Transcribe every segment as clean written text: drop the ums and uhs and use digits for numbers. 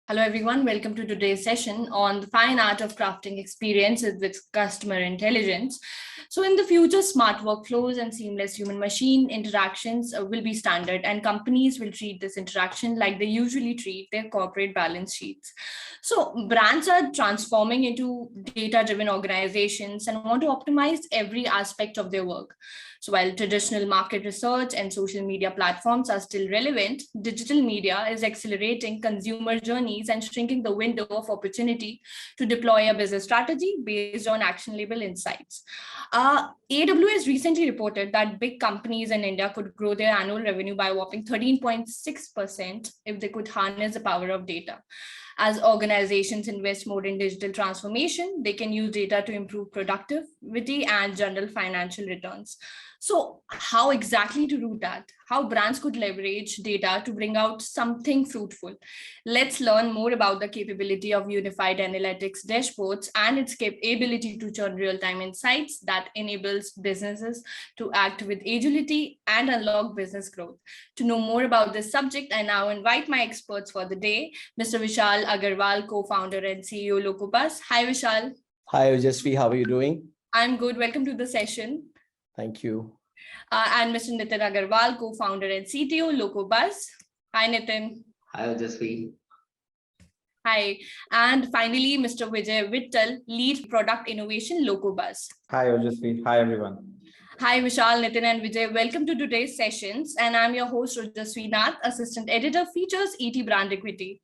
Hello, everyone. Welcome to today's session on the fine art of crafting experiences with customer intelligence. So in the future, smart workflows and seamless human-machine interactions will be standard, and companies will treat this interaction like they usually treat their corporate balance sheets. So brands are transforming into data-driven organizations and want to optimize every aspect of their work. So while traditional market research and social media platforms are still relevant, digital media is accelerating consumer journeys and shrinking the window of opportunity to deploy a business strategy based on actionable insights. AWS recently reported that big companies in India could grow their annual revenue by a whopping 13.6% if they could harness the power of data. As organizations invest more in digital transformation, they can use data to improve productivity and general financial returns. So how exactly to do that? How brands could leverage data to bring out something fruitful? Let's learn more about the capability of unified analytics dashboards and its ability to turn real-time insights that enables businesses to act with agility and unlock business growth. To know more about this subject, I now invite my experts for the day, Mr. Vishal Agarwal, co-founder and CEO, Locobuzz. Hi, Vishal. Hi, Ojasvi. How are you doing? I'm good. Welcome to the session. Thank you. And Mr. Nitin Agarwal, co-founder and CTO, Locobuzz. Hi, Nitin. Hi, Ojasvi. Hi. And finally, Mr. Vijay Vittal, lead product innovation, Locobuzz. Hi, Ojasvi. Hi, everyone. Hi, Vishal, Nitin, and Vijay. Welcome to today's sessions. And I'm your host, Ojasvi Nath, assistant editor, features ET brand equity.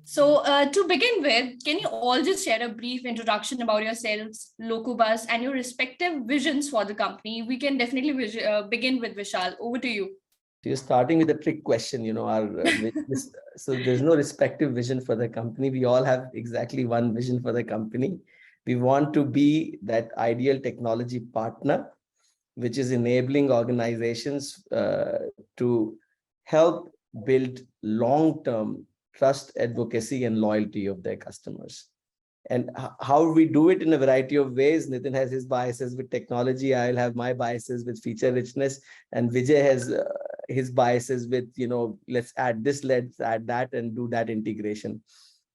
So to begin with, can you all just share a brief introduction about yourselves, Locobuzz, and your respective visions for the company? We can definitely begin with Vishal. Over to you. You're starting with a trick question, so there's no respective vision for the company. We all have exactly one vision for the company. We want to be that ideal technology partner, which is enabling organizations to help build long-term trust, advocacy, and loyalty of their customers. And how we do it in a variety of ways. Nitin has his biases with technology. I'll have my biases with feature richness. And Vijay has his biases with, let's add this, let's add that, and do that integration.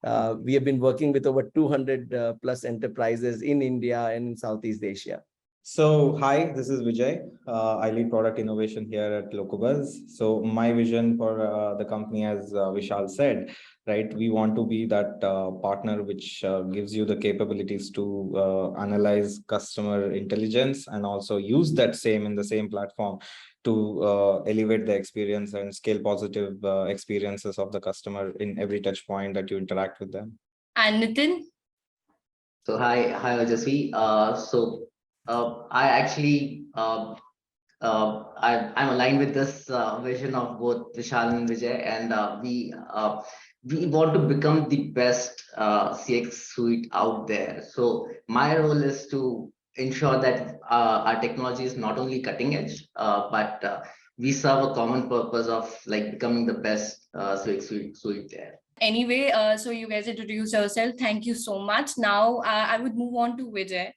We have been working with over 200 plus enterprises in India and in Southeast Asia. So, hi, this is Vijay. I lead product innovation here at Locobuzz. So, my vision for the company, as Vishal said, right, we want to be that partner which gives you the capabilities to analyze customer intelligence and also use that same in the same platform to elevate the experience and scale positive experiences of the customer in every touch point that you interact with them. And Nitin? So, hi, Ojasvi. I actually, I'm aligned with this vision of both Vishal and Vijay, and we want to become the best CX suite out there. So my role is to ensure that our technology is not only cutting edge, but we serve a common purpose of like becoming the best CX suite there. Anyway, so you guys introduced yourself. Thank you so much. Now I would move on to Vijay.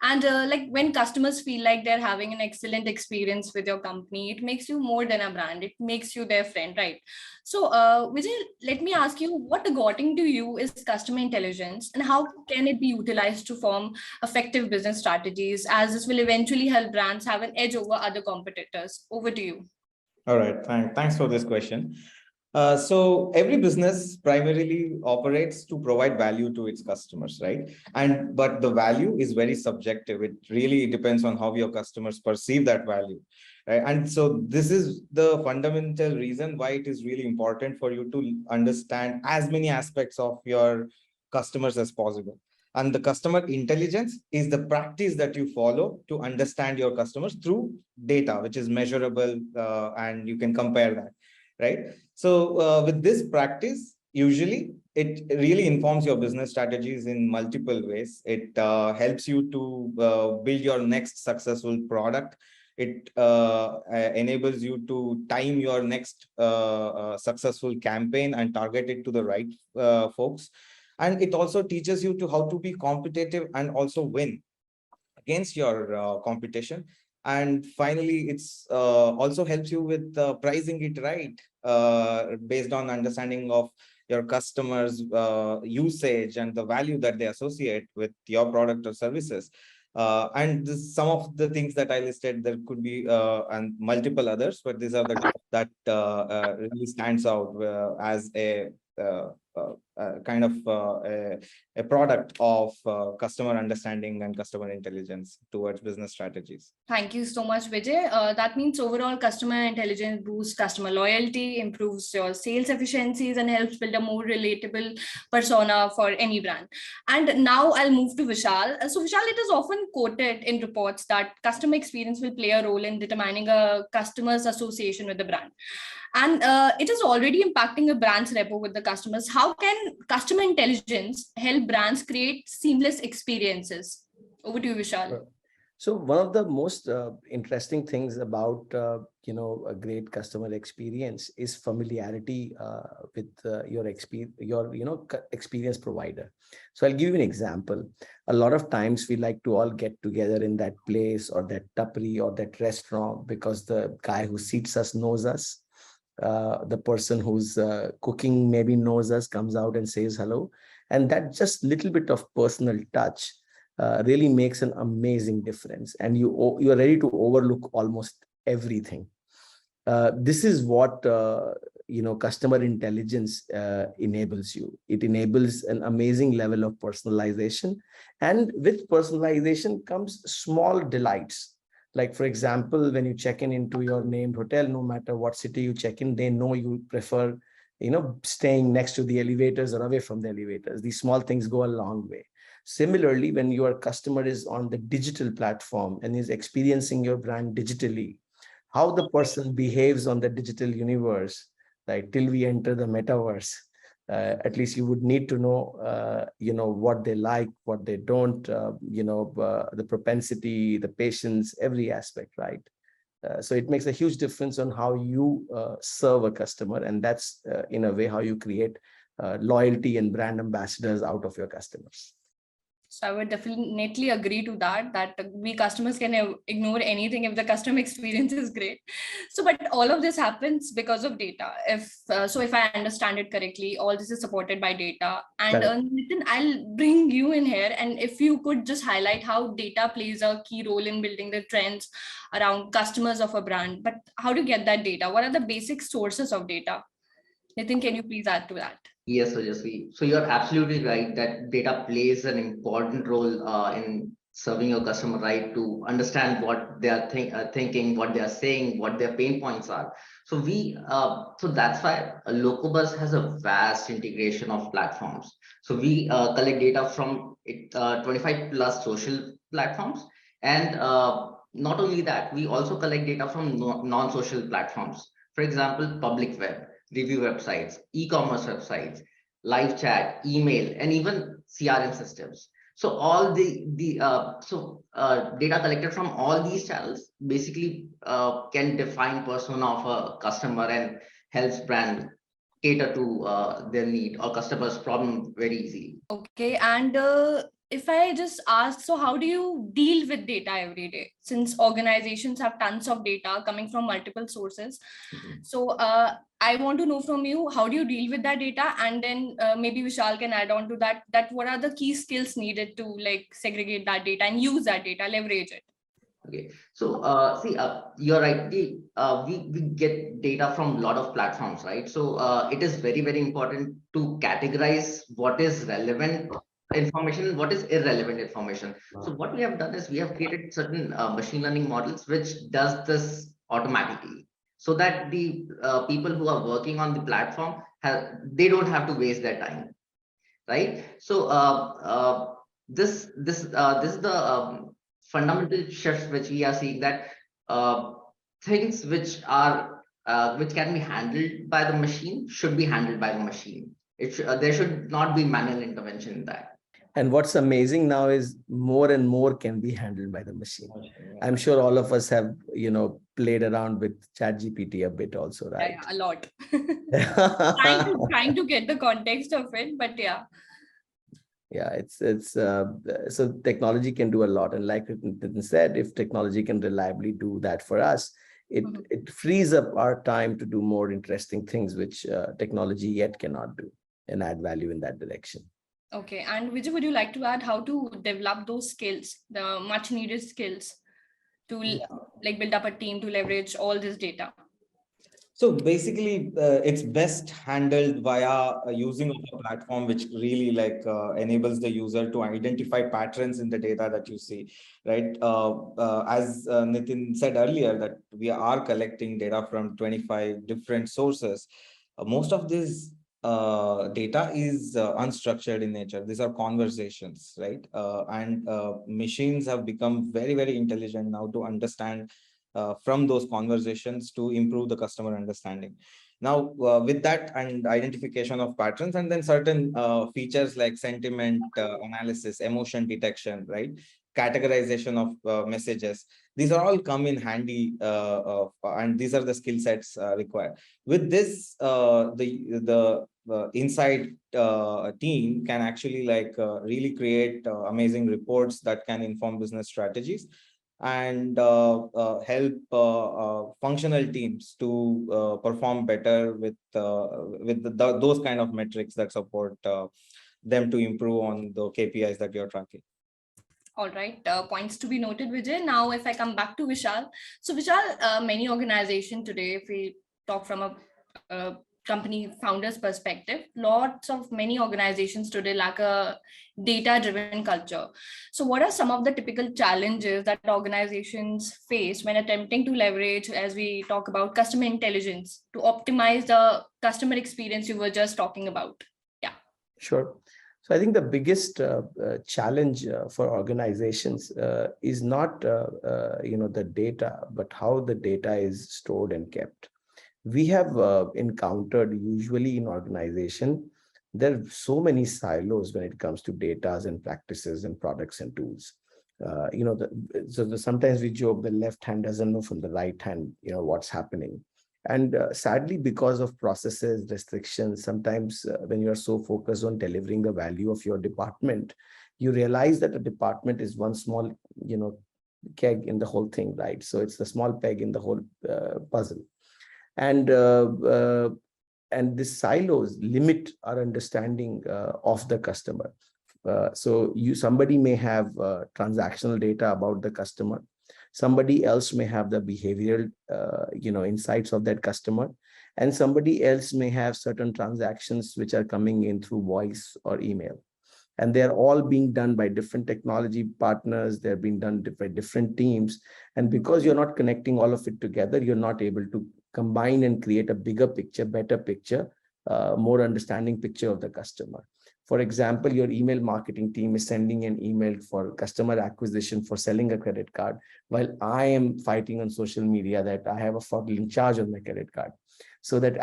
And like when customers feel like they're having an excellent experience with your company, it makes you more than a brand. It makes you their friend, right? So Vijay, let me ask you, what according to you is customer intelligence and how can it be utilized to form effective business strategies, as this will eventually help brands have an edge over other competitors? Over to you. All right, thanks for this question. So every business primarily operates to provide value to its customers, right? But the value is very subjective. It really depends on how your customers perceive that value, right? And so this is the fundamental reason why it is really important for you to understand as many aspects of your customers as possible. And the customer intelligence is the practice that you follow to understand your customers through data, which is measurable, and you can compare that. Right. So with this practice, usually it really informs your business strategies in multiple ways. It helps you to build your next successful product. It enables you to time your next successful campaign and target it to the right folks. And it also teaches you to how to be competitive and also win against your competition. And finally, it's also helps you with pricing it right based on understanding of your customers' usage and the value that they associate with your product or services. And some of the things that I listed, there could be and multiple others, but these are the that really stands out as uh, kind of a product of customer understanding and customer intelligence towards business strategies. Thank you so much, Vijay. That means overall customer intelligence boosts customer loyalty, improves your sales efficiencies, and helps build a more relatable persona for any brand. And now I'll move to Vishal. So Vishal, it is often quoted in reports that customer experience will play a role in determining a customer's association with the brand. And it is already impacting a brand's rapport with the customers. How can customer intelligence help brands create seamless experiences? Over to you, Vishal. So one of the most interesting things about a great customer experience is familiarity with your experience provider. So I'll give you an example. A lot of times we like to all get together in that place or that tapri or that restaurant because the guy who seats us knows us. The person who's cooking maybe knows us, comes out and says hello, and that just little bit of personal touch really makes an amazing difference, and you are ready to overlook almost everything. This is what customer intelligence enables you. It enables an amazing level of personalization, and with personalization comes small delights. Like, for example, when you check in into your named hotel, no matter what city you check in, they know you prefer, staying next to the elevators or away from the elevators. These small things go a long way. Similarly, when your customer is on the digital platform and is experiencing your brand digitally, how the person behaves on the digital universe, like till we enter the metaverse, at least you would need to know, what they like, what they don't, the propensity, the patience, every aspect, right? So it makes a huge difference on how you serve a customer. And that's in a way how you create loyalty and brand ambassadors out of your customers. So I would definitely agree to that we customers can ignore anything if the customer experience is great. So, but all of this happens because of data. If I understand it correctly, all this is supported by data. And Nitin, I'll bring you in here. And if you could just highlight how data plays a key role in building the trends around customers of a brand, but how to get that data? What are the basic sources of data? Nitin, can you please add to that? Yes, Rajasvi. So you're absolutely right that data plays an important role in serving your customer, right? To understand what they are thinking, what they are saying, what their pain points are. So so that's why Locobuzz has a vast integration of platforms. So we collect data from 25 plus social platforms, and not only that, we also collect data from non-social platforms. For example, public web, review websites, e-commerce websites, live chat, email, and even CRM systems. So all the data collected from all these channels basically can define persona of a customer and helps brand cater to their need or customer's problem very easily. Okay, and if I just ask, so how do you deal with data every day? Since organizations have tons of data coming from multiple sources. So I want to know from you, how do you deal with that data? And then maybe Vishal can add on to that what are the key skills needed to segregate that data and use that data, leverage it? Okay, so you're right. We get data from a lot of platforms, right? So it is very, very important to categorize what is relevant information, what is irrelevant information. So what we have done is we have created certain machine learning models which does this automatically, so that the people who are working on the platform they don't have to waste their time, right? So this is the fundamental shifts which we are seeing, that things which can be handled by the machine should be handled by the machine. There should not be manual intervention in that. And what's amazing now is more and more can be handled by the machine. I'm sure all of us have, played around with ChatGPT a bit also, right? Yeah, a lot. trying to get the context of it, but yeah. Yeah, it's so technology can do a lot. And like Nitin said, if technology can reliably do that for us, it frees up our time to do more interesting things, which technology yet cannot do. and add value in that direction. Okay. And Vijay, would you like to add how to develop those skills, the much needed skills to like build up a team to leverage all this data? So basically, it's best handled via using of a platform which really enables the user to identify patterns in the data that you see, right? As Nitin said earlier, that we are collecting data from 25 different sources. Most of this data is unstructured in nature. These are conversations, right? And machines have become very, very intelligent now to understand from those conversations to improve the customer understanding. Now, with that and identification of patterns, and then certain features like sentiment analysis, emotion detection, right? Categorization of messages. These are all come in handy, and these are the skill sets required. With this, the inside team can actually really create amazing reports that can inform business strategies and help functional teams to perform better with those kind of metrics that support them to improve on the KPIs that you're tracking. All right, points to be noted, Vijay. Now, if I come back to Vishal. So Vishal, many organizations today, if we talk from a company founder's perspective, many organizations today lack a data-driven culture. So what are some of the typical challenges that organizations face when attempting to leverage, as we talk about customer intelligence, to optimize the customer experience you were just talking about? Yeah. Sure. So I think the biggest challenge for organizations is not the data, but how the data is stored and kept. We have encountered usually in organization, there are so many silos when it comes to data and practices and products and tools. Sometimes we joke the left hand doesn't know from the right hand, what's happening. And sadly, because of processes, restrictions, sometimes when you are so focused on delivering the value of your department, you realize that a department is one small, keg in the whole thing, right? So it's the small peg in the whole puzzle. And these silos limit our understanding of the customer. Somebody may have transactional data about the customer. Somebody else may have the behavioral, insights of that customer, and somebody else may have certain transactions which are coming in through voice or email. And they're all being done by different technology partners. They're being done by different teams. And because you're not connecting all of it together, you're not able to combine and create a bigger picture, better picture, more understanding picture of the customer. For example, your email marketing team is sending an email for customer acquisition for selling a credit card, while I am fighting on social media that I have a fraudulent charge on my credit card. So that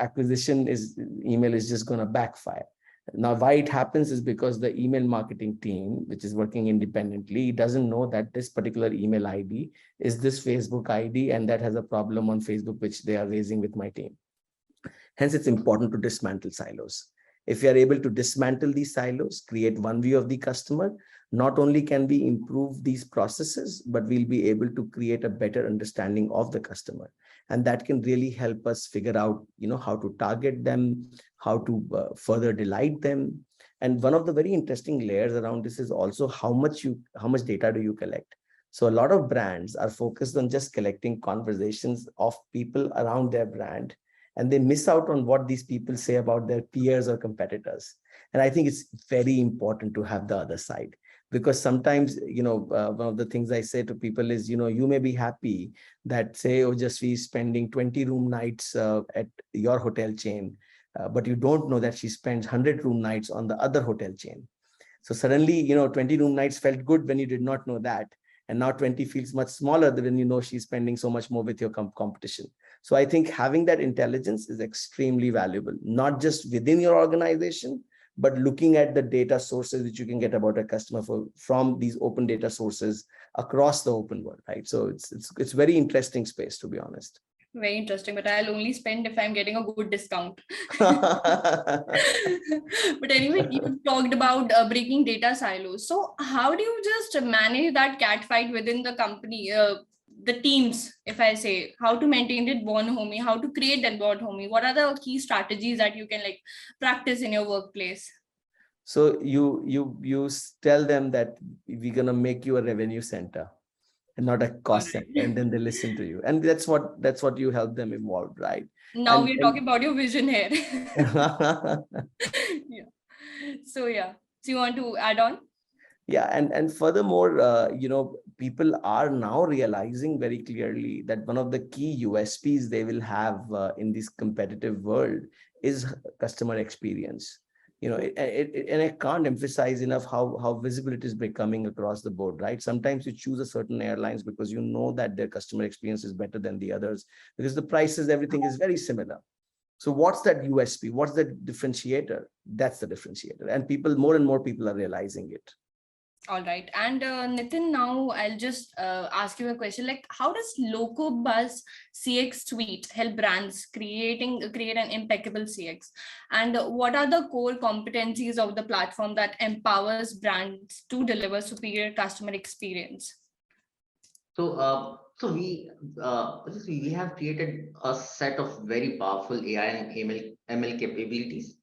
email is just going to backfire. Now, why it happens is because the email marketing team, which is working independently, doesn't know that this particular email ID is this Facebook ID, and that has a problem on Facebook, which they are raising with my team. Hence, it's important to dismantle silos. If we are able to dismantle these silos, create one view of the customer, not only can we improve these processes, but we'll be able to create a better understanding of the customer. And that can really help us figure out, how to target them, how to further delight them. And one of the very interesting layers around this is also how much data do you collect? So a lot of brands are focused on just collecting conversations of people around their brand, and they miss out on what these people say about their peers or competitors. And I think it's very important to have the other side, because sometimes, one of the things I say to people is, you may be happy that, say, Ojasvi is spending 20 room nights at your hotel chain, but you don't know that she spends 100 room nights on the other hotel chain. So suddenly, 20 room nights felt good when you did not know that. And now 20 feels much smaller when she's spending so much more with your competition. So I think having that intelligence is extremely valuable, not just within your organization, but looking at the data sources which you can get about a customer from these open data sources across the open world, right? So it's very interesting space, to be honest. Very interesting, but I'll only spend if I'm getting a good discount. But anyway, you talked about breaking data silos. So how do you just manage that cat fight within the company? the teams, if I say, how to maintain that bond homie, how to create that bond homie? What are the key strategies that you can like practice in your workplace? So you tell them that we're gonna make you a revenue center and not a All cost center, and right. then they listen to you, and that's what you help them evolve, right? Now we're talking about your vision here. And Yeah. So yeah. So you want to add on? yeah, and furthermore, people are now realizing very clearly that one of the key USPs they will have in this competitive world is customer experience. And I can't emphasize enough how visible it is becoming across the board, right? Sometimes you choose a certain airlines because you know that their customer experience is better than the others because the prices, everything is very similar. So what's that USP? What's the differentiator? That's the differentiator, and more and more people are realizing it. All right. And Nitin, now I'll just ask you a question. Like, how does Locobuzz CX suite help brands create an impeccable CX? And what are the core competencies of the platform that empowers brands to deliver superior customer experience? We have created a set of very powerful AI and ML capabilities,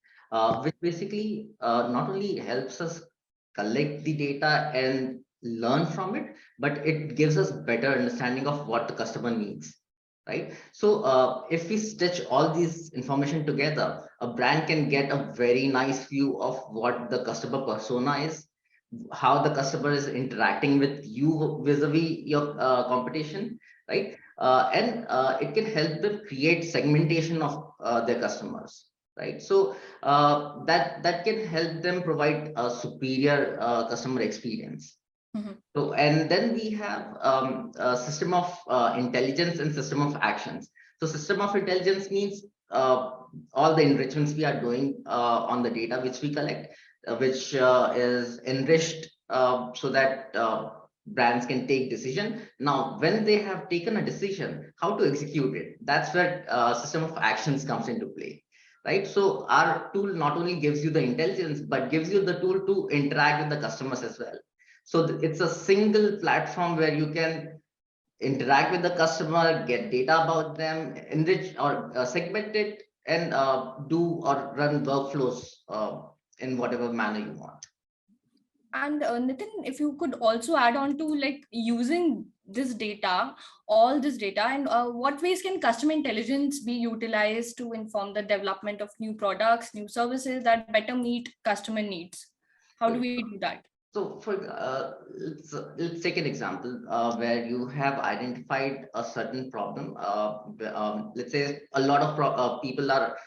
which basically not only helps us collect the data and learn from it, but it gives us better understanding of what the customer needs, right? So if we stitch all these information together, a brand can get a very nice view of what the customer persona is, how the customer is interacting with you vis-a-vis your competition, right? And it can help them create segmentation of their customers, right? So that can help them provide a superior customer experience. So, and then we have a system of intelligence and system of actions. So system of intelligence means all the enrichments we are doing on the data which we collect, which is enriched so that brands can take decision. Now, when they have taken a decision, how to execute it, that's where system of actions comes into play. Right. So our tool not only gives you the intelligence, but gives you the tool to interact with the customers as well. So it's a single platform where you can interact with the customer, get data about them, enrich or segment it, and do or run workflows in whatever manner you want. And Nitin, if you could also add on to like using this data, all this data, and what ways can customer intelligence be utilized to inform the development of new products, new services that better meet customer needs? How do we do that? So for let's take an example where you have identified a certain problem. Let's say a lot of people are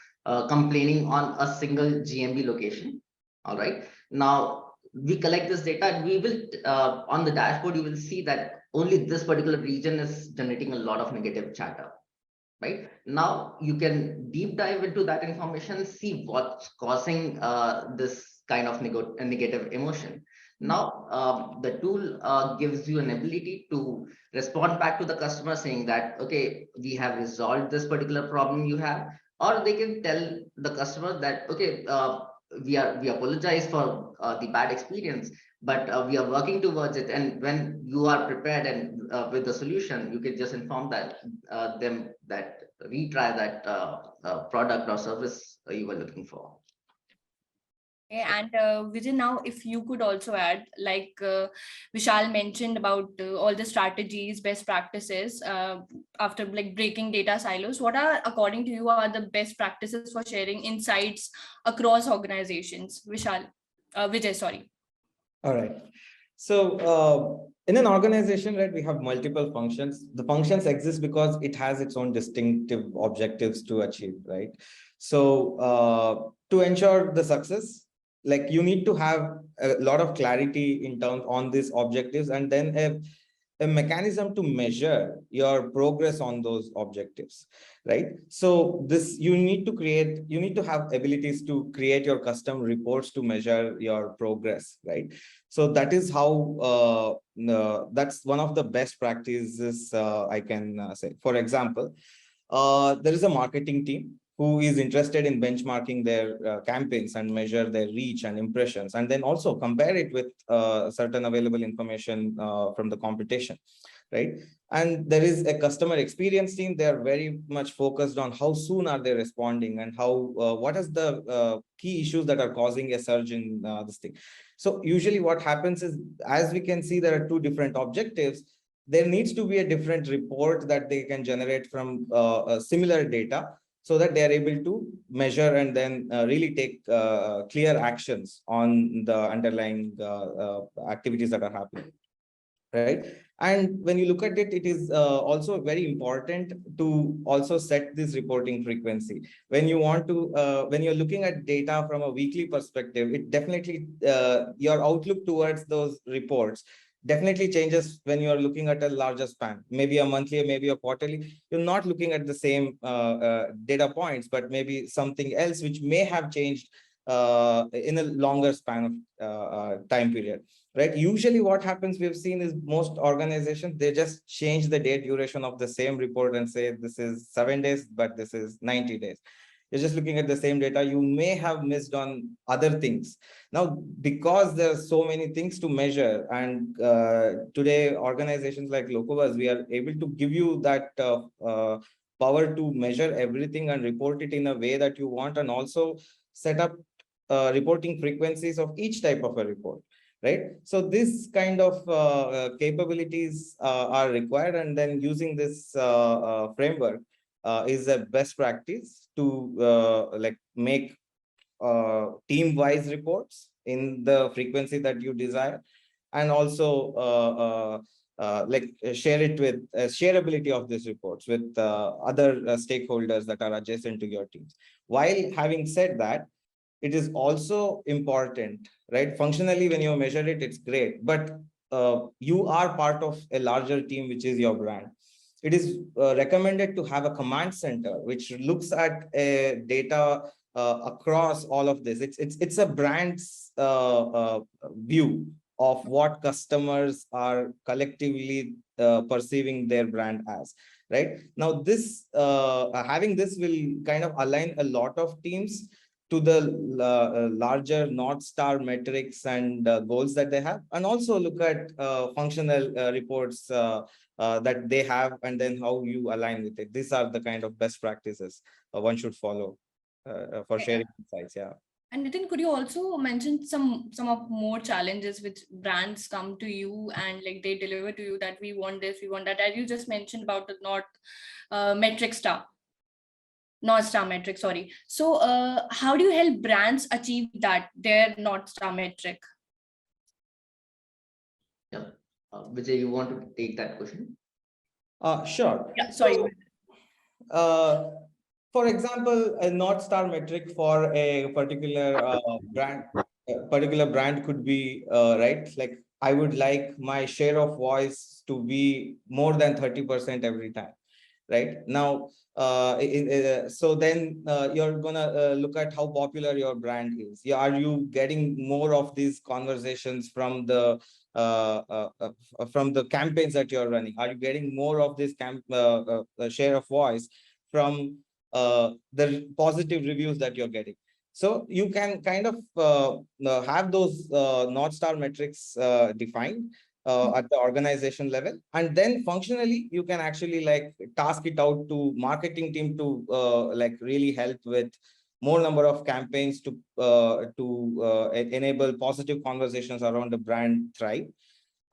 complaining on a single GMB location. All right. Now we collect this data and we will on the dashboard you will see that only this particular region is generating a lot of negative chatter. Right now you can deep dive into that information, see what's causing this kind of negative emotion. Now, the tool gives you an ability to respond back to the customer saying that, okay, we have resolved this particular problem you have, or they can tell the customer that, okay, we apologize for the bad experience, but we are working towards it. And when you are prepared and with the solution, you can just inform them that retry that product or service you were looking for. Okay, and Vijay, now if you could also add, like Vishal mentioned about all the strategies, best practices after like breaking data silos, what are, according to you, are the best practices for sharing insights across organizations? Vijay, sorry. All right. So in an organization, right, we have multiple functions. The functions exist because it has its own distinctive objectives to achieve, right? So to ensure the success, like you need to have a lot of clarity in terms on these objectives, and then a mechanism to measure your progress on those objectives, right? So this you need to have abilities to create your custom reports to measure your progress, right? So that is how that's one of the best practices I can say. For example, there is a marketing team who is interested in benchmarking their campaigns and measure their reach and impressions, and then also compare it with certain available information from the competition. right? And there is a customer experience team. They are very much focused on how soon are they responding and how what is the key issues that are causing a surge in this thing. So usually what happens is, as we can see, there are two different objectives. There needs to be a different report that they can generate from similar data, so that they are able to measure and then really take clear actions on the underlying activities that are happening, right? And when you look at it, it is also very important to also set this reporting frequency. When you want to, when you're looking at data from a weekly perspective, it definitely, your outlook towards those reports definitely changes when you're looking at a larger span, maybe a monthly, maybe a quarterly. You're not looking at the same data points, but maybe something else which may have changed in a longer span of time period, right? Usually what happens, we've seen, is most organizations, they just change the date duration of the same report and say this is 7 days, but this is 90 days. You're just looking at the same data. You may have missed on other things. Now, because there are so many things to measure, and today organizations like Locobuzz, we are able to give you that power to measure everything and report it in a way that you want, and also set up reporting frequencies of each type of a report, right? So this kind of capabilities are required, and then using this framework is a best practice to like make team-wise reports in the frequency that you desire, and also like share it with shareability of these reports with other stakeholders that are adjacent to your teams. While having said that, it is also important, right? Functionally, when you measure it, it's great, but you are part of a larger team, which is your brand. It is recommended to have a command center which looks at data across all of this. It's a brand's view of what customers are collectively perceiving their brand as, right? Now, this having this will kind of align a lot of teams to the larger North Star metrics and goals that they have, and also look at functional reports that they have, and then how you align with it. These are the kind of best practices one should follow for sharing insights. Yeah. And Nitin, could you also mention some of more challenges which brands come to you and like they deliver to you that we want this, we want that? As you just mentioned about the North Star metric, sorry. So how do you help brands achieve that, their North Star metric? Yeah. Vijay, you want to take that question? Sure. Yeah, sorry. So, for example, a North Star metric for a particular brand could be, right? Like, I would like my share of voice to be more than 30% every time, right? Now, so then you're gonna look at how popular your brand is. Yeah, are you getting more of these conversations from the campaigns that you're running? Are you getting more of this share of voice from the positive reviews that you're getting? So you can kind of have those North Star metrics defined at the organization level, and then functionally you can actually like task it out to marketing team to like really help with more number of campaigns to enable positive conversations around the brand thrive.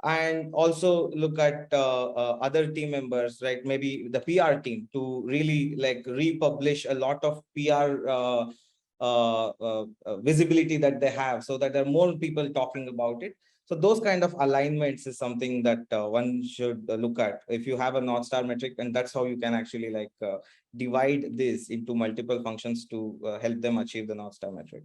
And also look at other team members, right? Maybe the PR team to really like republish a lot of PR visibility that they have, so that there are more people talking about it. So those kind of alignments is something that one should look at if you have a North Star metric, and that's how you can actually like divide this into multiple functions to help them achieve the North Star metric.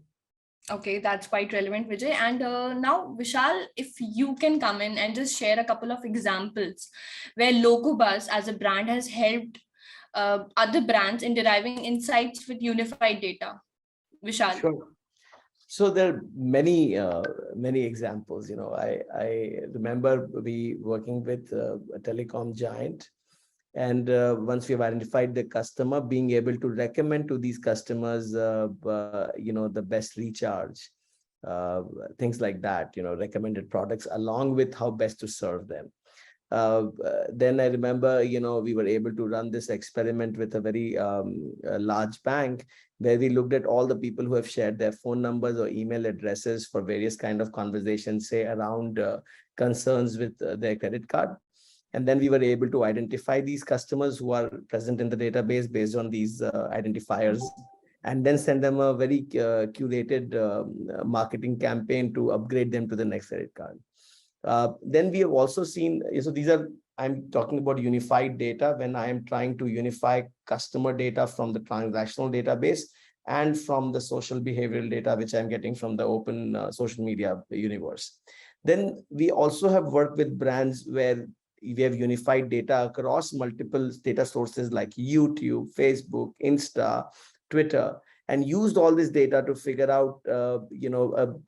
Okay, that's quite relevant, Vijay. And now, Vishal, if you can come in and just share a couple of examples where Locobuzz as a brand has helped other brands in deriving insights with unified data. Vishal. Sure. So there are many examples. You know, I remember we working with a telecom giant, and once we have identified the customer, being able to recommend to these customers, you know, the best recharge, things like that. You know, recommended products along with how best to serve them. Then I remember, we were able to run this experiment with a very large bank, where we looked at all the people who have shared their phone numbers or email addresses for various kind of conversations, say around concerns with their credit card. And then we were able to identify these customers who are present in the database based on these identifiers, and then send them a very curated marketing campaign to upgrade them to the next credit card. Then we have also seen, so these are, I'm talking about unified data when I am trying to unify customer data from the transactional database and from the social behavioral data, which I'm getting from the open social media universe. Then we also have worked with brands where we have unified data across multiple data sources like YouTube, Facebook, Insta, Twitter, and used all this data to figure out, a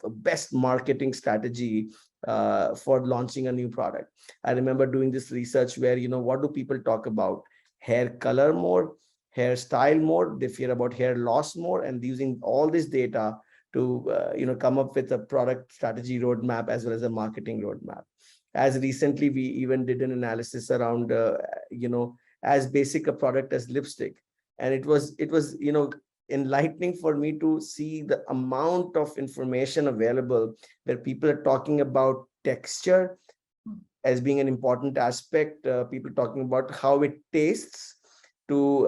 best marketing strategy for launching a new product. I remember doing this research where, what do people talk about? Hair color more, hairstyle more, they fear about hair loss more, and using all this data to, come up with a product strategy roadmap as well as a marketing roadmap. As recently, we even did an analysis around, as basic a product as lipstick. And it was, enlightening for me to see the amount of information available where people are talking about texture as being an important aspect, people talking about how it tastes, to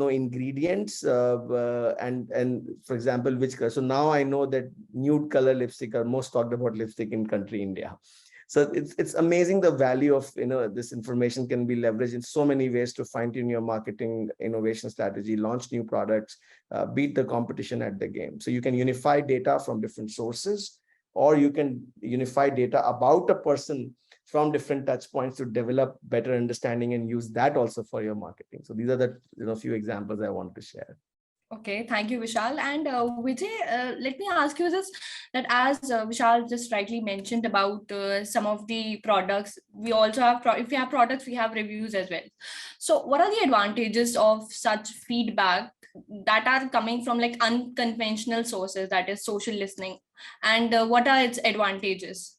ingredients, and for example, which color. So now I know that nude color lipstick are most talked about lipstick in country India. So it's amazing the value of this information can be leveraged in so many ways to fine-tune your marketing innovation strategy, launch new products, beat the competition at the game. So you can unify data from different sources, or you can unify data about a person from different touch points to develop better understanding and use that also for your marketing. So these are the few examples I want to share. Okay, thank you, Vishal. And Vijay, let me ask you this, that as Vishal just rightly mentioned about some of the products, we also have, if we have products, we have reviews as well. So what are the advantages of such feedback that are coming from like unconventional sources, that is social listening, and what are its advantages?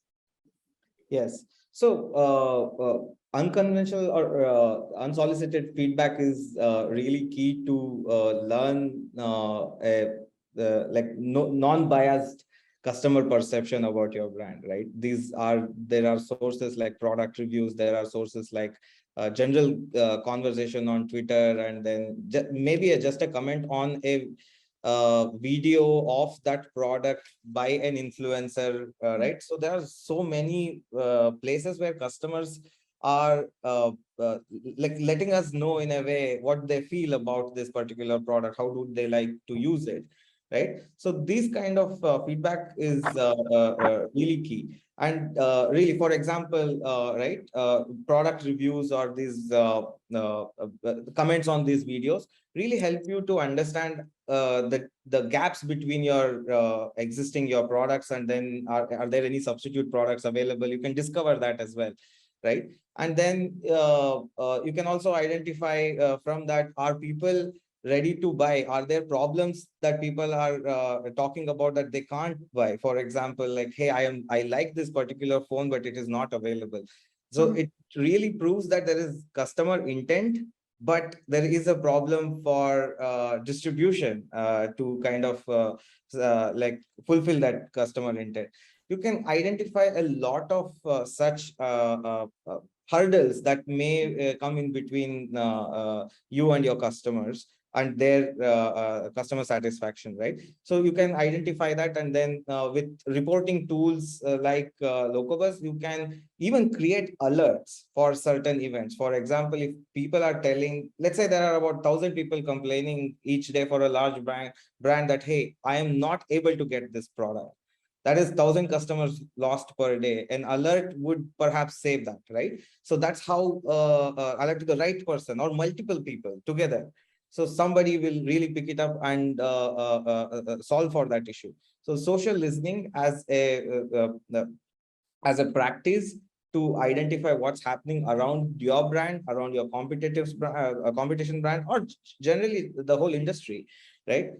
Yes. So unconventional or unsolicited feedback is really key to learn non-biased customer perception about your brand, right? There are sources like product reviews, there are sources like general conversation on Twitter, and then maybe just a comment on a video of that product by an influencer, right? So there are so many places where customers are like letting us know in a way what they feel about this particular product, how do they like to use it, right? So this kind of feedback is really key. And really, for example, right, product reviews or these comments on these videos really help you to understand the gaps between your your products, and then are there any substitute products available? You can discover that as well, right? And then you can also identify from that, are people ready to buy? Are there problems that people are talking about that they can't buy? For example, like, hey, I like this particular phone, but it is not available. So it really proves that there is customer intent, but there is a problem for distribution to kind of like fulfill that customer intent. You can identify a lot of such hurdles that may come in between you and your customers and their customer satisfaction, right? So you can identify that, and then with reporting tools like Locobuzz, you can even create alerts for certain events. For example, if people are telling, let's say there are about 1,000 people complaining each day for a large brand that, hey, I am not able to get this product. That is 1,000 customers lost per day. An alert would perhaps save that, right? So that's how alert to the right person or multiple people together. So somebody will really pick it up and solve for that issue. So social listening as a practice to identify what's happening around your brand, around your competition brand, or generally the whole industry, right?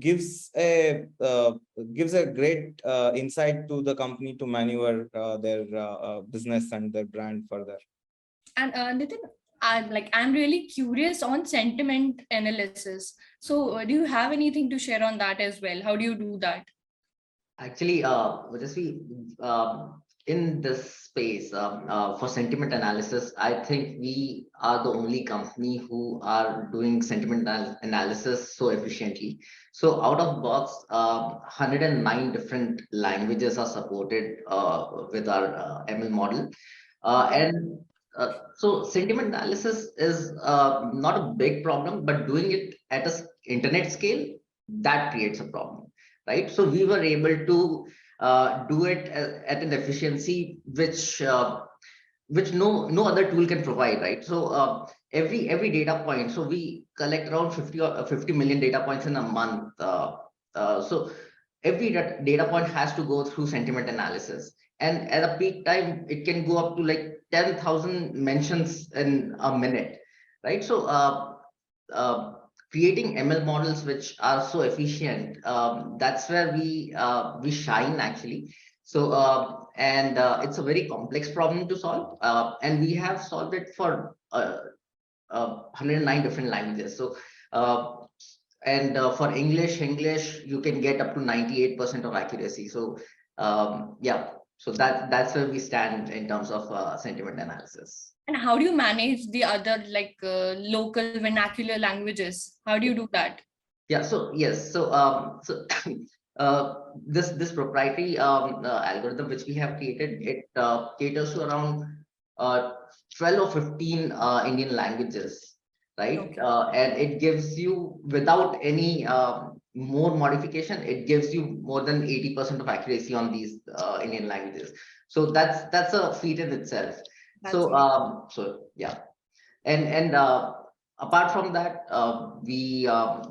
Gives a great insight to the company to maneuver their business and their brand further. And Nitin, I'm really curious on sentiment analysis. So do you have anything to share on that as well? How do you do that? Actually, Vijay, in this space for sentiment analysis, I think we are the only company who are doing sentiment analysis so efficiently. So out of box, 109 different languages are supported with our ML model. And so sentiment analysis is not a big problem, but doing it at a internet scale, that creates a problem, right? So we were able to do it at an efficiency which no other tool can provide, right? So every data point, so we collect around 50 million data points in a month. So every data point has to go through sentiment analysis, and at a peak time it can go up to like 10,000 mentions in a minute, right? So creating ML models which are so efficient, that's where we shine actually. So it's a very complex problem to solve, and we have solved it for 109 different languages. So for English, you can get up to 98% of accuracy. So yeah, so that's where we stand in terms of sentiment analysis. And how do you manage the other local vernacular languages? How do you do that? Yeah, so yes, so this proprietary algorithm which we have created, it caters to around 12 or 15 Indian languages, right? Okay. And it gives you, without any more modification, it gives you more than 80% of accuracy on these Indian languages. So that's a feat in itself. So so yeah, and apart from that, we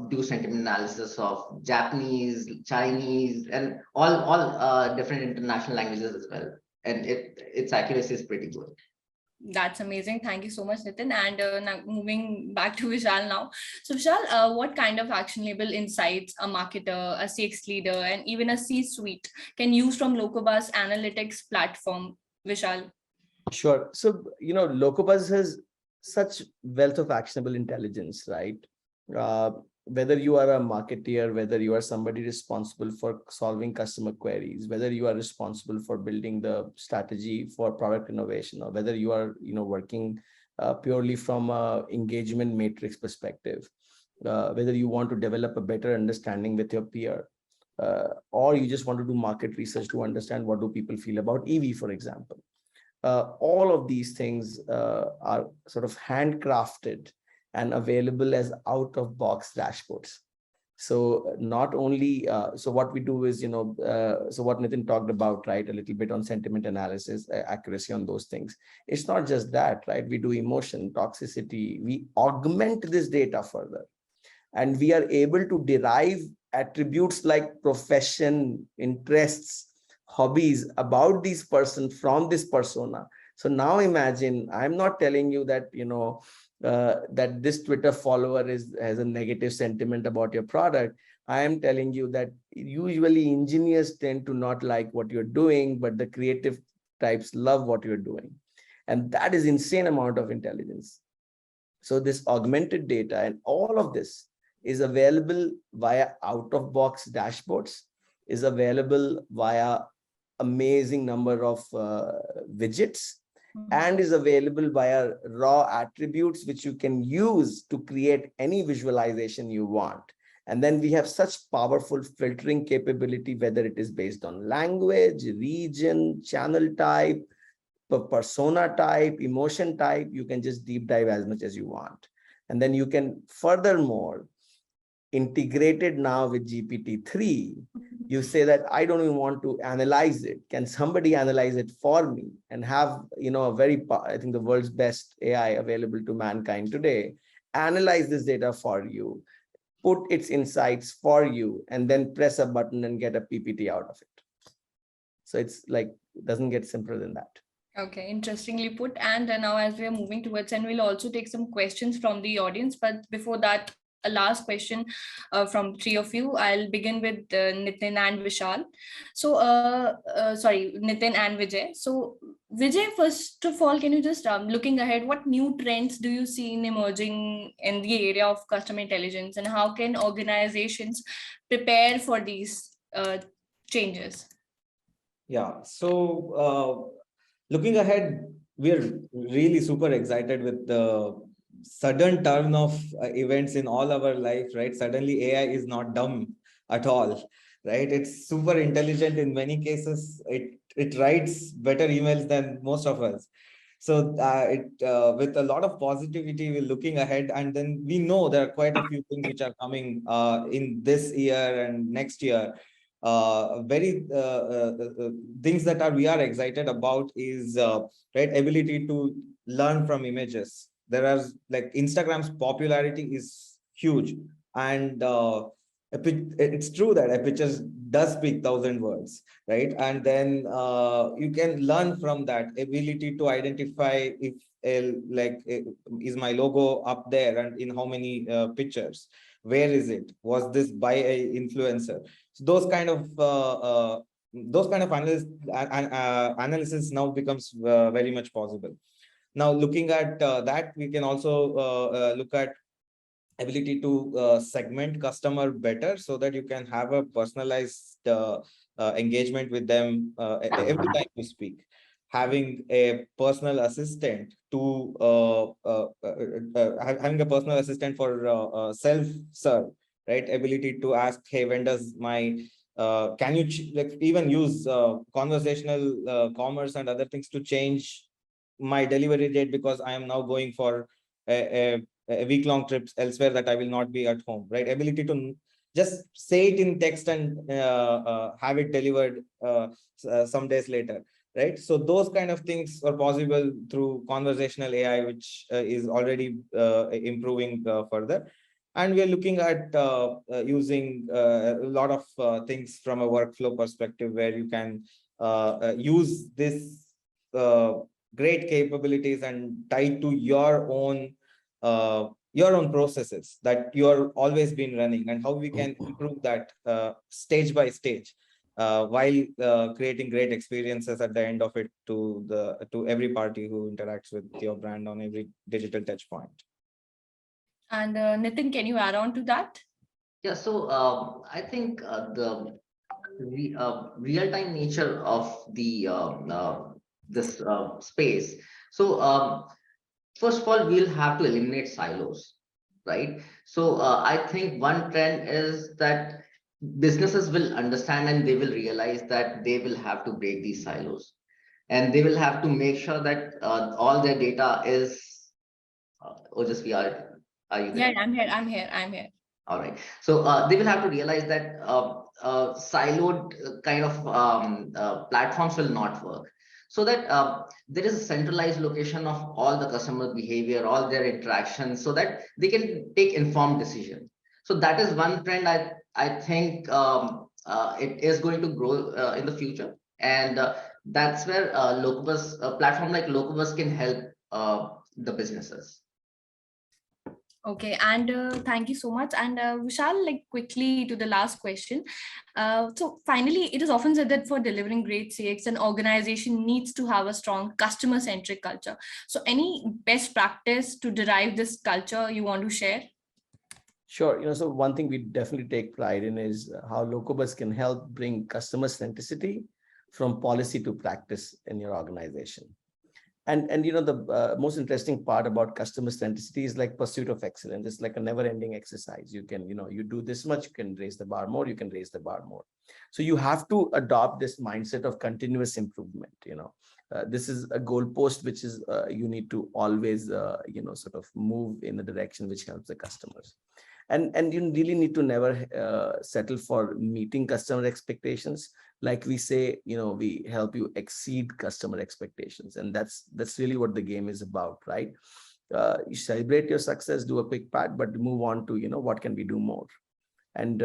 do sentiment analysis of Japanese, Chinese, and all different international languages as well, and its accuracy is pretty good. That's amazing. Thank you so much, Nitin. And now moving back to Vishal now. So Vishal, what kind of actionable insights a marketer, a sales leader, and even a C-suite can use from Locobuzz analytics platform, Vishal? Sure. So, Locobuzz has such wealth of actionable intelligence, right? Whether you are a marketeer, whether you are somebody responsible for solving customer queries, whether you are responsible for building the strategy for product innovation, or whether you are, working purely from a engagement matrix perspective, whether you want to develop a better understanding with your peer, or you just want to do market research to understand what do people feel about EV, for example. All of these things are sort of handcrafted and available as out-of-box dashboards. So not only, so what we do is, so what Nitin talked about, right, a little bit on sentiment analysis, accuracy on those things. It's not just that, right? We do emotion, toxicity, we augment this data further. And we are able to derive attributes like profession, interests, hobbies about this person from this persona. So now imagine, I'm not telling you that, that this Twitter follower has a negative sentiment about your product. I am telling you that usually engineers tend to not like what you're doing, but the creative types love what you're doing. And that is insane amount of intelligence. So this augmented data and all of this is available via out-of-box dashboards, is available via amazing number of widgets, and is available via raw attributes which you can use to create any visualization you want. And then we have such powerful filtering capability, whether it is based on language, region, channel type, persona type, emotion type. You can just deep dive as much as you want. And then you can furthermore, integrated now with GPT-3, you say that I don't even want to analyze it. Can somebody analyze it for me and have, I think the world's best AI available to mankind today, analyze this data for you, put its insights for you, and then press a button and get a PPT out of it. So it's like, it doesn't get simpler than that. Okay, interestingly put. And now as we are moving towards, and we'll also take some questions from the audience, but before that, a last question from three of you. I'll begin with Nitin and Vishal. So, sorry, Nitin and Vijay. So, Vijay, first of all, can you just looking ahead, what new trends do you see in emerging in the area of customer intelligence, and how can organizations prepare for these changes? Yeah, so looking ahead, we're really super excited with the sudden turn of events in all our life, right? Suddenly AI is not dumb at all, right? It's super intelligent in many cases. It writes better emails than most of us. So with a lot of positivity, we're looking ahead, and then we know there are quite a few things which are coming in this year and next year. Very things that we are excited about is right, ability to learn from images. There are like Instagram's popularity is huge, and it's true that a picture does speak 1,000 words, right? And then you can learn from that ability to identify if is my logo up there and in how many pictures, where is it, was this by a influencer? So those kind of analysis now becomes very much possible. Now looking at that, we can also look at ability to segment customer better, so that you can have a personalized engagement with them every time you speak. Having a personal assistant to having a personal assistant for self-serve, right? Ability to ask, hey, when does my can you like even use conversational commerce and other things to change my delivery date, because I am now going for a week-long trips elsewhere that I will not be at home, right? Ability to just say it in text and have it delivered some days later, right? So those kind of things are possible through conversational AI, which is already improving further. And we are looking at using a lot of things from a workflow perspective, where you can use this great capabilities and tie to your own processes that you're always been running, and how we can improve that stage by stage while creating great experiences at the end of it to every party who interacts with your brand on every digital touch point. And Nitin, can you add on to that? Yeah, so I think the real-time nature of the this space. So first of all, we'll have to eliminate silos, right? So I think one trend is that businesses will understand and they will realize that they will have to break these silos, and they will have to make sure that all their data is. Or just we are you there? Yeah, I'm here. All right. So they will have to realize that siloed kind of platforms will not work. So that there is a centralized location of all the customer behavior, all their interactions, so that they can take informed decision. So that is one trend I think it is going to grow in the future, and that's where Locobuzz, a platform like Locobuzz can help the businesses. Okay, and thank you so much. And Vishal, like quickly to the last question. So finally, it is often said that for delivering great CX, an organization needs to have a strong customer-centric culture. So any best practice to derive this culture you want to share? Sure. So one thing we definitely take pride in is how Locobuzz can help bring customer centricity from policy to practice in your organization. And the most interesting part about customer centricity is like pursuit of excellence. It's like a never-ending exercise. You can, you do this much, you can raise the bar more, you can raise the bar more. So you have to adopt this mindset of continuous improvement. This is a goalpost which is you need to always sort of move in a direction which helps the customers. And you really need to never settle for meeting customer expectations. Like we say, we help you exceed customer expectations. And that's really what the game is about, right? You celebrate your success, do a quick pat, but move on to, what can we do more? And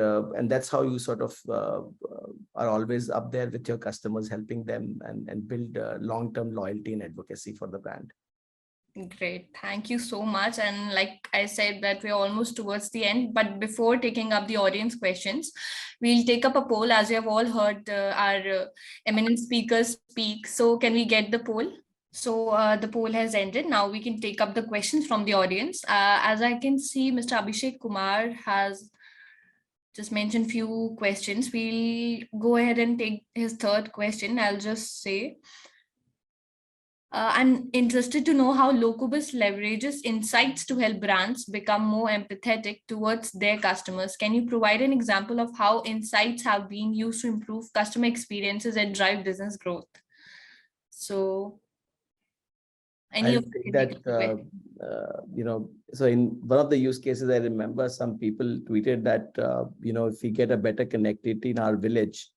that's how you sort of are always up there with your customers, helping them and build long-term loyalty and advocacy for the brand. Great. Thank you so much. And like I said, that we're almost towards the end. But before taking up the audience questions, we'll take up a poll as you have all heard our eminent speakers speak. So can we get the poll? So the poll has ended. Now we can take up the questions from the audience. As I can see, Mr. Abhishek Kumar has just mentioned few questions. We'll go ahead and take his third question. I'll just say, I'm interested to know how Locobuzz leverages insights to help brands become more empathetic towards their customers. Can you provide an example of how insights have been used to improve customer experiences and drive business growth? So, any I'll of take you that, take the question? so in one of the use cases, I remember some people tweeted that, if we get a better connectivity in our village,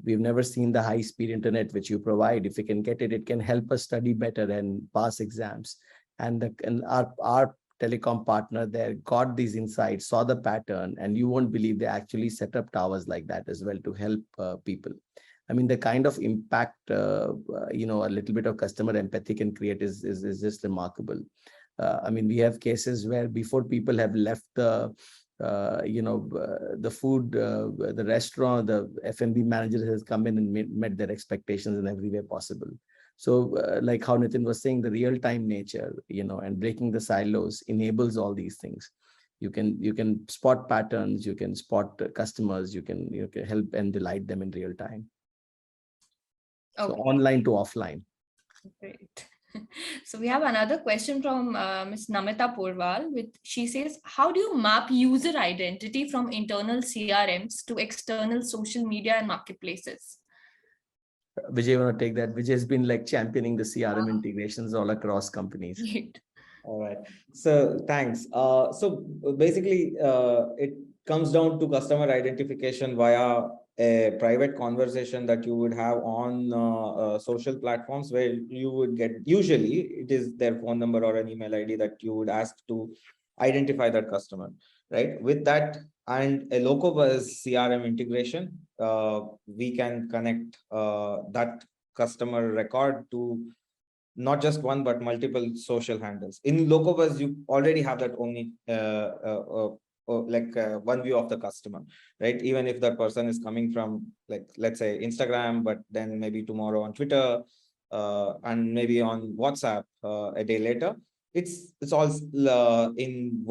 we've never seen the high-speed internet which you provide. If we can get it, it can help us study better and pass exams. And our telecom partner there got these insights, saw the pattern, and you won't believe they actually set up towers like that as well to help people. I mean, the kind of impact a little bit of customer empathy can create is just remarkable. I mean, we have cases where before people have left the food, the restaurant, the F&B manager has come in and met their expectations in every way possible. So like how Nitin was saying, the real-time nature, and breaking the silos enables all these things. You can spot patterns, you can spot customers, you can help and delight them in real time. So Okay. online to offline. Great. So we have another question from Ms. Namita Porwal. She says, how do you map user identity from internal CRMs to external social media and marketplaces? Vijay, want to take that? Vijay has been like championing the CRM integrations all across companies. Great. All right. So thanks. So basically, it comes down to customer identification via a private conversation that you would have on social platforms, where you would get, usually it is their phone number or an email ID that you would ask to identify that customer, right? With that and a Locobuzz CRM integration, we can connect that customer record to not just one, but multiple social handles. In Locobuzz, you already have that only one view of the customer, right? Even if that person is coming from, like, let's say Instagram, but then maybe tomorrow on Twitter, and maybe on WhatsApp a day later, it's all in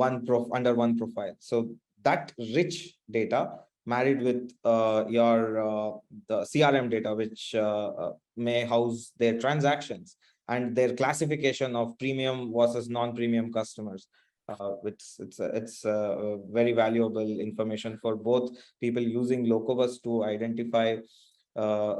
under one profile. So that rich data married with the CRM data, which may house their transactions and their classification of premium versus non-premium customers. It's very valuable information for both people using Locobuzz to identify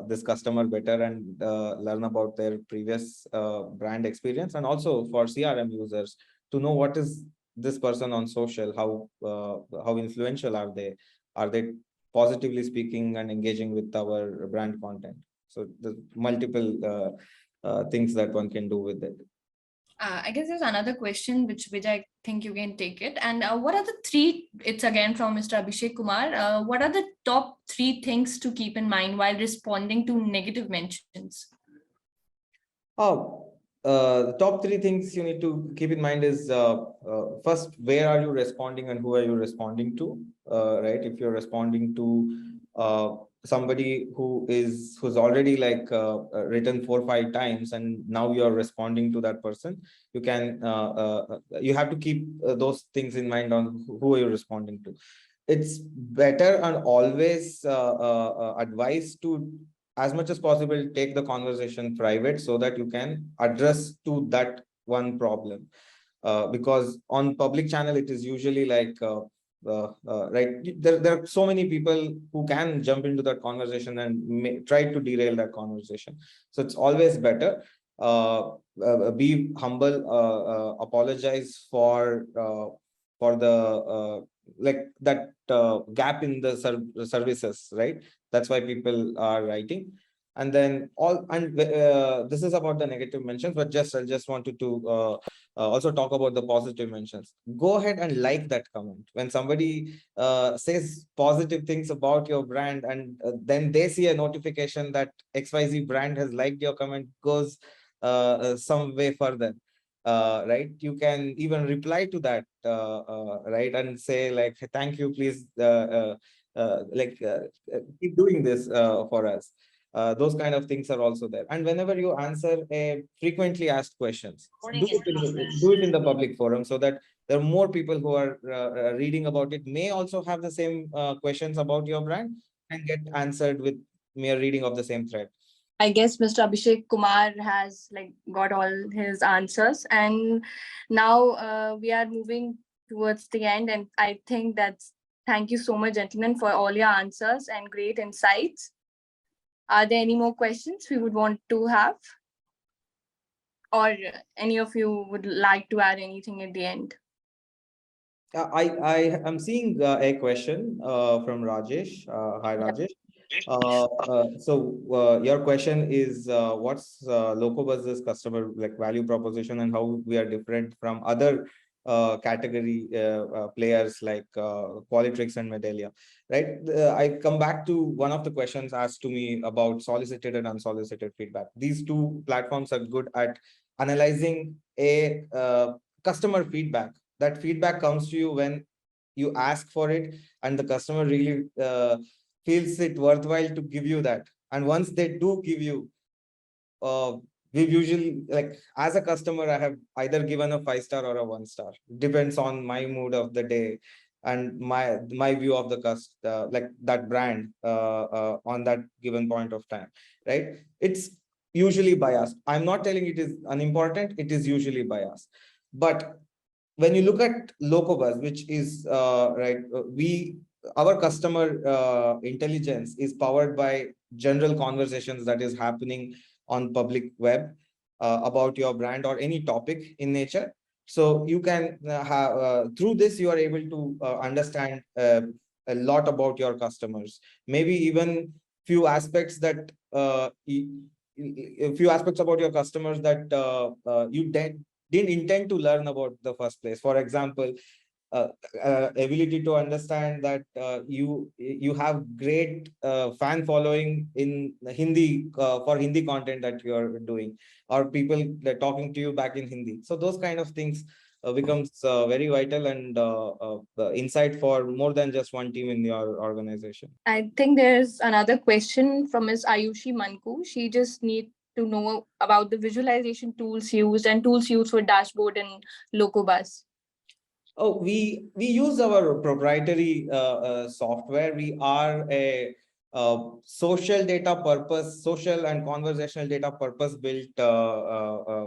this customer better and learn about their previous brand experience, and also for CRM users to know what is this person on social, how influential are they positively speaking and engaging with our brand content. So the multiple things that one can do with it. I guess there's another question which I think you can take it. And what are the three, it's again from Mr. Abhishek Kumar, what are the top 3 things to keep in mind while responding to negative mentions? The top 3 things you need to keep in mind is first, where are you responding and who are you responding to, right? If you're responding to somebody who's already like written 4 or 5 times, and now you're responding to that person, you can you have to keep those things in mind on who are you responding to. It's better and always advised to, as much as possible, take the conversation private so that you can address to that one problem, because on public channel it is usually like right, there are so many people who can jump into that conversation and try to derail that conversation. So it's always better be humble, apologize for the like that gap in the services, right? That's why people are writing. And then this is about the negative mentions, but I just wanted to also talk about the positive mentions. Go ahead and like that comment. When somebody says positive things about your brand, and then they see a notification that XYZ brand has liked your comment, goes some way further. right? You can even reply to that, right? And say like, thank you, please, keep doing this for us. Those kind of things are also there. And whenever you answer a frequently asked questions, do it in the public forum, so that there are more people who are reading about it, may also have the same questions about your brand and get answered with mere reading of the same thread. I guess Mr. Abhishek Kumar has got all his answers, and now we are moving towards the end. And I think thank you so much, gentlemen, for all your answers and great insights. Are there any more questions we would want to have, or any of you would like to add anything at the end? I am seeing a question from Rajesh. Hi, Rajesh. Your question is, what's Locobuzz's customer value proposition, and how we are different from other category players like Qualitrix and Medallia, right? I come back to one of the questions asked to me about solicited and unsolicited feedback. These two platforms are good at analyzing a customer feedback. That feedback comes to you when you ask for it, and the customer really feels it worthwhile to give you that. And once they do give you, we've usually, as a customer, I have either given a 5-star or a 1-star. Depends on my mood of the day and my view of the that brand on that given point of time, right? It's usually biased. I'm not telling it is unimportant. It is usually biased. But when you look at Locobuzz, which is our customer intelligence is powered by general conversations that is happening on public web about your brand or any topic in nature. So you can have through this, you are able to understand a lot about your customers, maybe even few aspects that a few aspects about your customers that you didn't intend to learn about the first place. For example, ability to understand that you have great fan following in Hindi for Hindi content that you are doing, or people that talking to you back in Hindi. So those kind of things becomes very vital and insight for more than just one team in your organization. I think there's another question from Ms. Ayushi Manku. She just needs to know about the visualization tools used and tools used for dashboard and Locobuzz. Oh, we use our proprietary software. We are a social and conversational data purpose built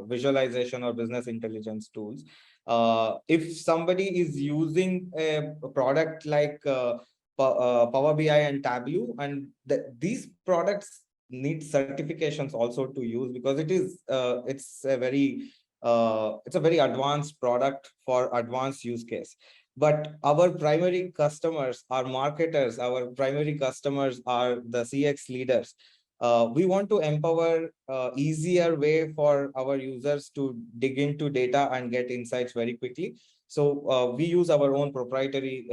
visualization or business intelligence tools. If somebody is using a product like Power BI and Tableau, and these products need certifications also to use, because it's a very advanced product for advanced use case. But our primary customers are marketers. Our primary customers are the CX leaders. We want to empower easier way for our users to dig into data and get insights very quickly. So we use our own proprietary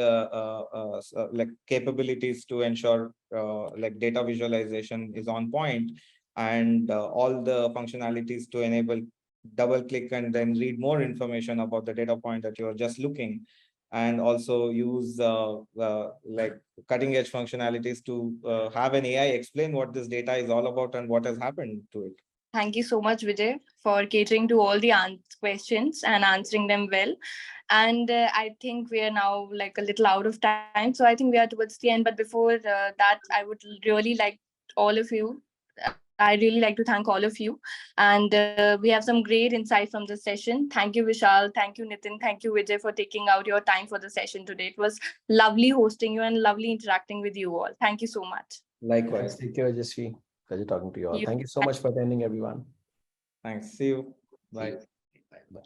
capabilities to ensure data visualization is on point, and all the functionalities to enable double click and then read more information about the data point that you're just looking, and also use cutting edge functionalities to have an AI explain what this data is all about and what has happened to it. Thank you so much, Vijay, for catering to all the questions and answering them well. And I think we are now a little out of time. So I think we are towards the end. But before that, I would really like all of you. I really like to thank all of you. And we have some great insight from the session. Thank you, Vishal. Thank you, Nitin. Thank you, Vijay, for taking out your time for the session today. It was lovely hosting you and lovely interacting with you all. Thank you so much. Likewise. Take care, Jasvi. Pleasure talking to you all. Thank you so much for attending, everyone. Thanks. See you. Bye. Bye.